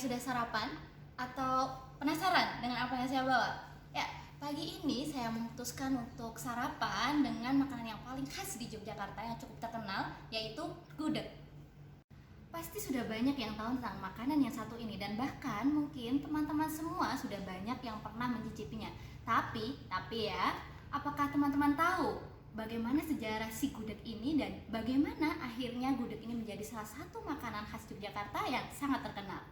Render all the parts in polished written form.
sudah sarapan atau penasaran dengan apa yang saya bawa? Ya, pagi ini saya memutuskan untuk sarapan dengan makanan yang paling khas di Yogyakarta yang cukup terkenal, yaitu gudeg. Pasti sudah banyak yang tahu tentang makanan yang satu ini, dan bahkan mungkin teman-teman semua sudah banyak yang pernah mencicipinya. Tapi ya, apakah teman-teman tahu bagaimana sejarah si gudeg ini dan bagaimana akhirnya gudeg ini menjadi salah satu makanan khas Yogyakarta yang sangat terkenal?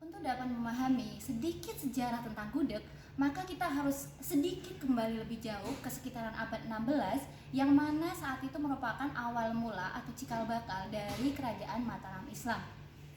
Untuk dapat memahami sedikit sejarah tentang gudeg, maka kita harus sedikit kembali lebih jauh ke sekitaran abad 16, yang mana saat itu merupakan awal mula atau cikal bakal dari kerajaan Mataram Islam.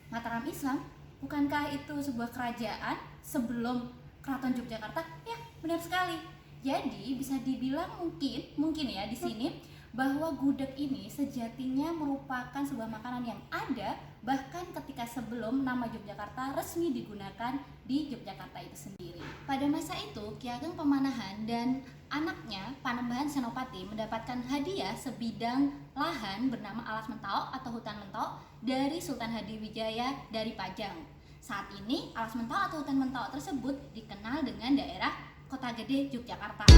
Mataram Islam, bukankah itu sebuah kerajaan sebelum Keraton Yogyakarta? Ya, benar sekali. Jadi bisa dibilang mungkin ya di sini bahwa gudeg ini sejatinya merupakan sebuah makanan yang ada bahkan ketika sebelum nama Yogyakarta resmi digunakan di Yogyakarta itu sendiri. Pada masa itu, Ki Ageng Pamanahan dan anaknya Panembahan Senopati mendapatkan hadiah sebidang lahan bernama Alas Mentawai atau hutan Mentawai dari Sultan Hadiwijaya dari Pajang. Saat ini Alas Mentawai atau hutan Mentawai tersebut dikenal dengan daerah Kota Gede Yogyakarta.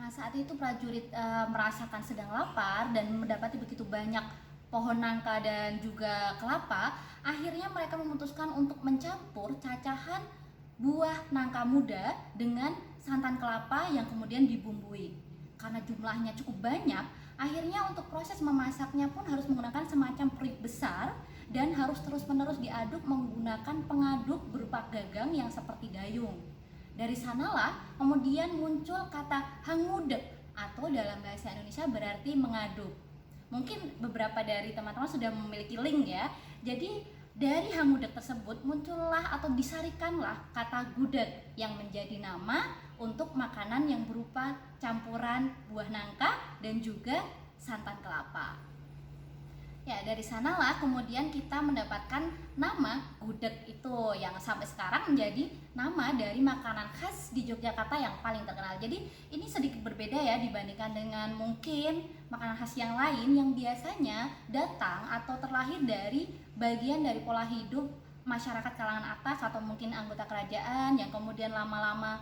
Saat itu prajurit merasakan sedang lapar dan mendapati begitu banyak pohon nangka dan juga kelapa, akhirnya mereka memutuskan untuk mencampur cacahan buah nangka muda dengan santan kelapa yang kemudian dibumbui. Karena jumlahnya cukup banyak, akhirnya untuk proses memasaknya pun harus menggunakan semacam periuk besar dan harus terus-menerus diaduk menggunakan pengaduk berupa gagang yang seperti dayung. Dari sanalah kemudian muncul kata hangudeg atau dalam bahasa Indonesia berarti mengaduk. Mungkin beberapa dari teman-teman sudah memiliki link ya. Jadi dari hangudeg tersebut muncullah atau disarikanlah kata gudeg yang menjadi nama untuk makanan yang berupa campuran buah nangka dan juga santan kelapa. Ya, dari sanalah kemudian kita mendapatkan nama gudeg itu yang sampai sekarang menjadi nama dari makanan khas di Yogyakarta yang paling terkenal. Jadi ini sedikit berbeda ya dibandingkan dengan mungkin makanan khas yang lain yang biasanya datang atau terlahir dari bagian dari pola hidup masyarakat kalangan atas atau mungkin anggota kerajaan yang kemudian lama-lama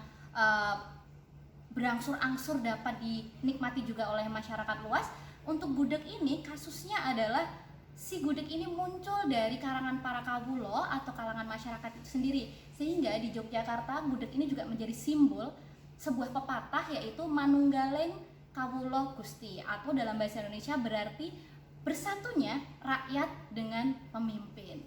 berangsur-angsur dapat dinikmati juga oleh masyarakat luas. Untuk gudeg ini kasusnya adalah si gudeg ini muncul dari kalangan para kawulo atau kalangan masyarakat itu sendiri, sehingga di Yogyakarta gudeg ini juga menjadi simbol sebuah pepatah yaitu Manunggaling Kawulo Gusti atau dalam bahasa Indonesia berarti bersatunya rakyat dengan pemimpin.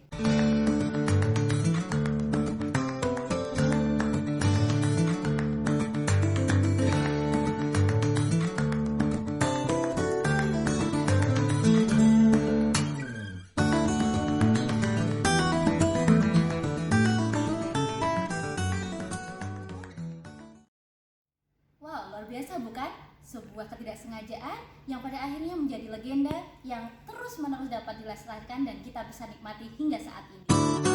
Luar biasa bukan? Sebuah ketidaksengajaan yang pada akhirnya menjadi legenda yang terus-menerus dapat dilestarikan dan kita bisa nikmati hingga saat ini.